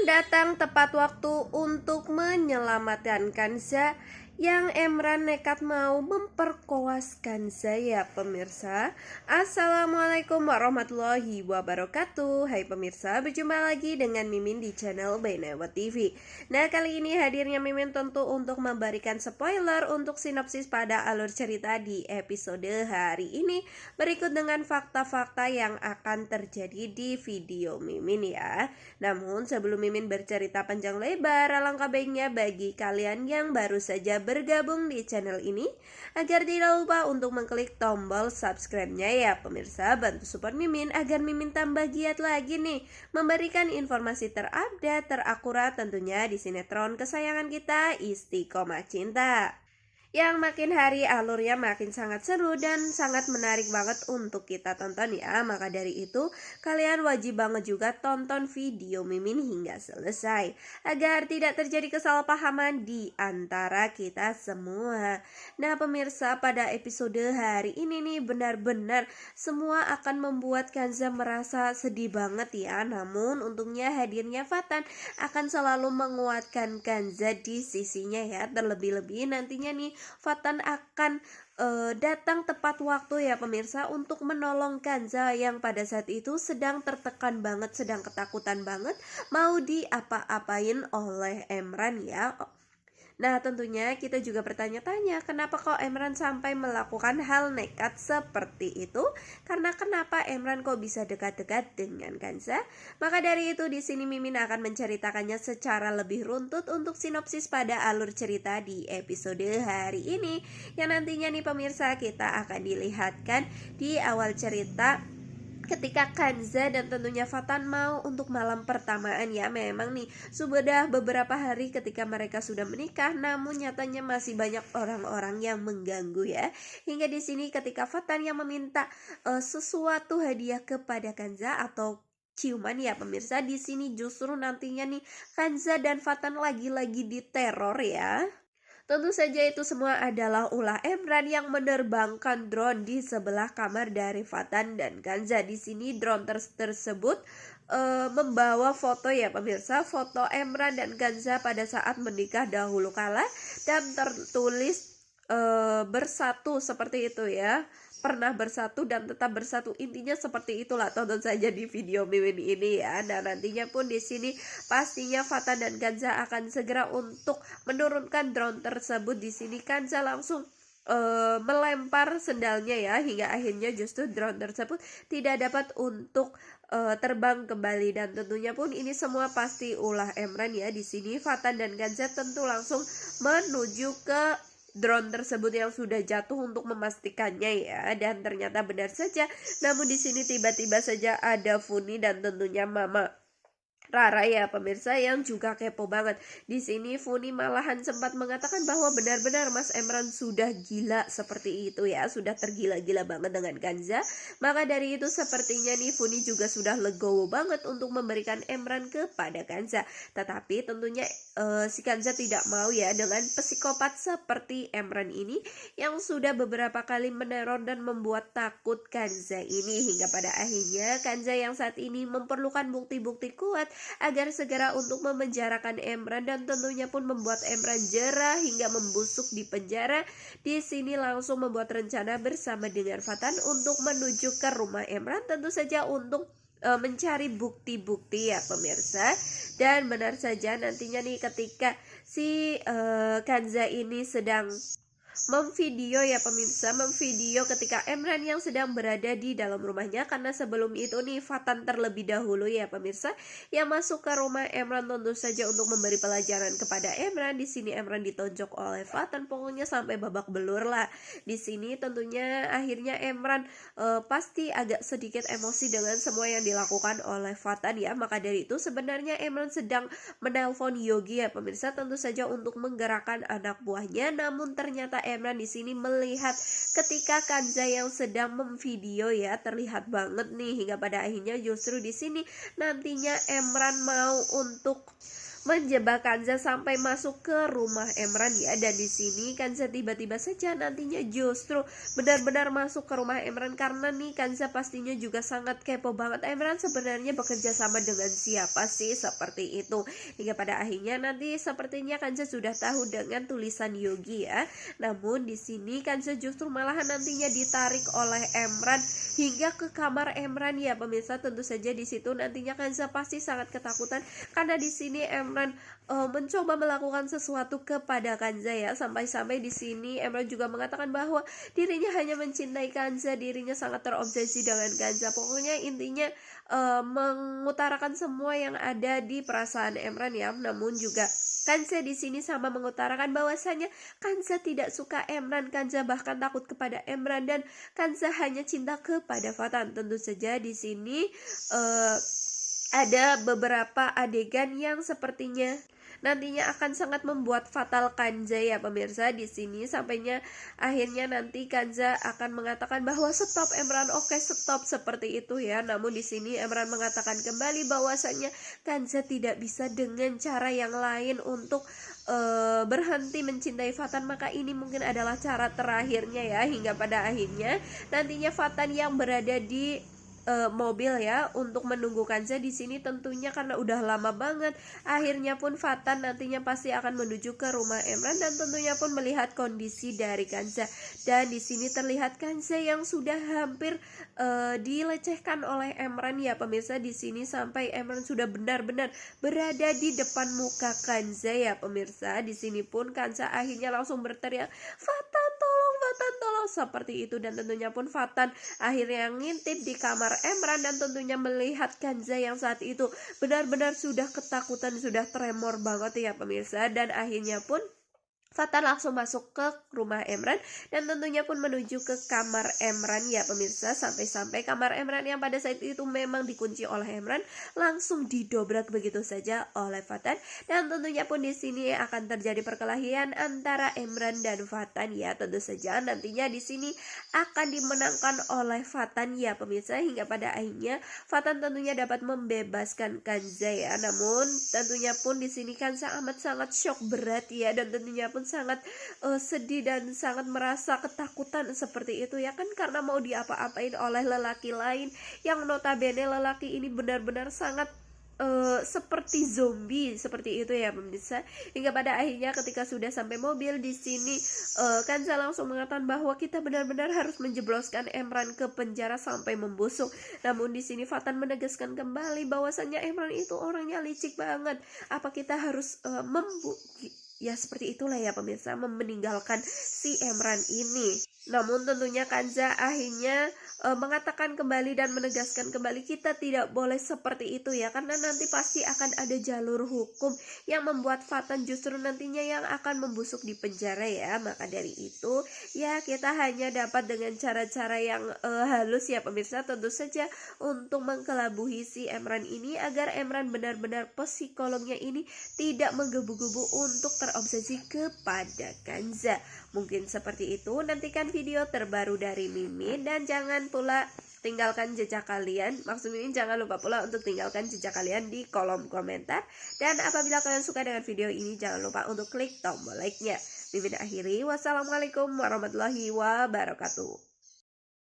datang tepat waktu untuk menyelamatkan Kanza yang Emran nekat mau memperkoas Kanza ya pemirsa. Assalamualaikum warahmatullahi wabarakatuh. Hai pemirsa, berjumpa lagi dengan Mimin di channel Bainawa TV. Nah, kali ini hadirnya Mimin tentu untuk memberikan spoiler untuk sinopsis pada alur cerita di episode hari ini. Berikut dengan fakta-fakta yang akan terjadi di video Mimin ya. Namun sebelum Mimin bercerita panjang lebar, alangkah baiknya bagi kalian yang baru saja bergabung di channel ini agar tidak lupa untuk mengklik tombol subscribe-nya ya pemirsa. Bantu support Mimin agar Mimin tambah giat lagi nih memberikan informasi terupdate, terakurat tentunya di sinetron kesayangan kita Istiqomah Cinta yang makin hari alurnya makin sangat seru dan sangat menarik banget untuk kita tonton ya. Maka dari itu kalian wajib banget juga tonton video Mimin hingga selesai agar tidak terjadi kesalahpahaman di antara kita semua. Nah pemirsa, pada episode hari ini nih benar-benar semua akan membuat Kanza merasa sedih banget ya. Namun untungnya hadirnya Fatan akan selalu menguatkan Kanza di sisinya ya. Terlebih-lebih nantinya nih Fatan akan datang tepat waktu ya pemirsa untuk menolong Kanza yang pada saat itu sedang tertekan banget, sedang ketakutan banget mau diapa-apain oleh Emran ya. Nah tentunya kita juga bertanya-tanya kenapa kok Emran sampai melakukan hal nekat seperti itu. Karena kenapa Emran kok bisa dekat-dekat dengan Kanza. Maka dari itu di sini Mimin akan menceritakannya secara lebih runtut untuk sinopsis pada alur cerita di episode hari ini. Yang nantinya nih pemirsa kita akan dilihatkan di awal cerita ketika Kanza dan tentunya Fatan mau untuk malam pertamaan ya. Memang nih sudah beberapa hari ketika mereka sudah menikah, namun nyatanya masih banyak orang-orang yang mengganggu ya. Hingga di sini ketika Fatan yang meminta sesuatu hadiah kepada Kanza atau ciuman ya pemirsa, di sini justru nantinya nih Kanza dan Fatan lagi-lagi diteror ya. Tentu saja itu semua adalah ulah Emran yang menerbangkan drone di sebelah kamar dari Fatan dan Kanza. Di sini drone tersebut membawa foto ya pemirsa, foto Emran dan Kanza pada saat menikah dahulu kala dan tertulis bersatu seperti itu ya. Pernah bersatu dan tetap bersatu, intinya seperti itulah. Tonton saja di video Mimin ini ya. Dan nantinya pun di sini pastinya Fatan dan Kanza akan segera untuk menurunkan drone tersebut. Di sini Kanza langsung melempar sendalnya ya, hingga akhirnya justru drone tersebut tidak dapat untuk terbang kembali. Dan tentunya pun ini semua pasti ulah Emran ya. Di sini Fatan dan Kanza tentu langsung menuju ke drone tersebut yang sudah jatuh untuk memastikannya ya. Dan ternyata benar saja. Namun di sini tiba-tiba saja ada Funi dan tentunya Mama Rara ya pemirsa yang juga kepo banget. Di sini Funi malahan sempat mengatakan bahwa benar-benar Mas Emran sudah gila seperti itu ya, sudah tergila-gila banget dengan Kanza. Maka dari itu sepertinya nih Funi juga sudah legowo banget untuk memberikan Emran kepada Kanza. Tetapi tentunya si Kanza tidak mau ya dengan psikopat seperti Emran ini yang sudah beberapa kali meneror dan membuat takut Kanza ini. Hingga pada akhirnya Kanza yang saat ini memerlukan bukti-bukti kuat agar segera untuk memenjarakan Emran dan tentunya pun membuat Emran jera hingga membusuk di penjara. Di sini langsung membuat rencana bersama dengan Fatan untuk menuju ke rumah Emran, tentu saja untuk mencari bukti-bukti ya pemirsa. Dan benar saja nantinya nih ketika si Kanza ini sedang memvideo ya pemirsa, memvideo ketika Emran yang sedang berada di dalam rumahnya. Karena sebelum itu nih Fatan terlebih dahulu ya pemirsa yang masuk ke rumah Emran tentu saja untuk memberi pelajaran kepada Emran. Di sini Emran ditonjok oleh Fatan, pokoknya sampai babak belur lah. Di sini tentunya akhirnya Emran pasti agak sedikit emosi dengan semua yang dilakukan oleh Fatan ya. Maka dari itu sebenarnya Emran sedang menelpon Yogi ya pemirsa, tentu saja untuk menggerakkan anak buahnya. Namun ternyata Emran di sini melihat ketika Kanza yang sedang memvideo ya, terlihat banget nih hingga pada akhirnya justru di sini nantinya Emran mau untuk menjebak Kanza sampai masuk ke rumah Emran ya. Dan di sini Kanza tiba-tiba saja nantinya justru benar-benar masuk ke rumah Emran, karena nih Kanza pastinya juga sangat kepo banget Emran sebenarnya bekerja sama dengan siapa sih, seperti itu. Hingga pada akhirnya nanti sepertinya Kanza sudah tahu dengan tulisan Yogi ya. Namun di sini Kanza justru malahan nantinya ditarik oleh Emran hingga ke kamar Emran ya pemirsa. Tentu saja di situ nantinya Kanza pasti sangat ketakutan, karena di sini Emran mencoba melakukan sesuatu kepada Kanza ya. Sampai-sampai di sini Emran juga mengatakan bahwa dirinya hanya mencintai Kanza, dirinya sangat terobsesi dengan Kanza. Pokoknya intinya mengutarakan semua yang ada di perasaan Emran ya. Namun juga Kanza di sini sama mengutarakan bahwasanya Kanza tidak suka Emran, Kanza bahkan takut kepada Emran, dan Kanza hanya cinta kepada Fatan. Tentu saja di sini ada beberapa adegan yang sepertinya nantinya akan sangat membuat fatal Kanza ya pemirsa. Di sini sampainya akhirnya nanti Kanza akan mengatakan bahwa stop Emran, oke stop, seperti itu ya. Namun di sini Emran mengatakan kembali bahwasanya Kanza tidak bisa dengan cara yang lain untuk berhenti mencintai Fatan, maka ini mungkin adalah cara terakhirnya ya. Hingga pada akhirnya nantinya Fatan yang berada di mobil ya untuk menunggu Kanza di sini, tentunya karena udah lama banget. Akhirnya pun Fatan nantinya pasti akan menuju ke rumah Emran dan tentunya pun melihat kondisi dari Kanza. Dan di sini terlihat Kanza yang sudah hampir dilecehkan oleh Emran ya pemirsa. Di sini sampai Emran sudah benar-benar berada di depan muka Kanza ya pemirsa. Di sini pun Kanza akhirnya langsung berteriak, Fatan tolong, Fatan tolong, seperti itu. Dan tentunya pun Fatan akhirnya ngintip di kamar Emran dan tentunya melihat Kanza yang saat itu benar-benar sudah ketakutan, sudah tremor banget ya pemirsa. Dan akhirnya pun Fatan langsung masuk ke rumah Emran dan tentunya pun menuju ke kamar Emran ya pemirsa. Sampai-sampai kamar Emran yang pada saat itu memang dikunci oleh Emran langsung didobrak begitu saja oleh Fatan. Dan tentunya pun di sini akan terjadi perkelahian antara Emran dan Fatan ya. Tentu saja nantinya di sini akan dimenangkan oleh Fatan ya pemirsa. Hingga pada akhirnya Fatan tentunya dapat membebaskan Kanza ya. Namun tentunya pun di sini Kanza amat sangat shock berat ya, dan tentunya pun sangat sedih dan sangat merasa ketakutan seperti itu ya kan, karena mau diapa-apain oleh lelaki lain yang notabene lelaki ini benar-benar sangat seperti zombie seperti itu ya pemirsa. Hingga pada akhirnya ketika sudah sampai mobil di sini Kanza langsung mengatakan bahwa kita benar-benar harus menjebloskan Emran ke penjara sampai membusuk. Namun di sini Fatan menegaskan kembali bahwasannya Emran itu orangnya licik banget. Apa kita harus ya seperti itulah ya pemirsa, meninggalkan si Emran ini. Namun tentunya Kanza akhirnya mengatakan kembali dan menegaskan kembali kita tidak boleh seperti itu ya, karena nanti pasti akan ada jalur hukum yang membuat Fatan justru nantinya yang akan membusuk di penjara ya. Maka dari itu ya kita hanya dapat dengan cara-cara yang halus ya pemirsa, tentu saja untuk mengkelabuhi si Emran ini agar Emran benar-benar psikolognya ini tidak menggebu-gebu untuk terobsesi kepada Kanza. Mungkin seperti itu. Nantikan video terbaru dari Mimin dan jangan pula tinggalkan jejak kalian. Maksud Mimin jangan lupa pula untuk tinggalkan jejak kalian di kolom komentar. Dan apabila kalian suka dengan video ini jangan lupa untuk klik tombol like-nya. Mimin akhiri. Wassalamualaikum warahmatullahi wabarakatuh.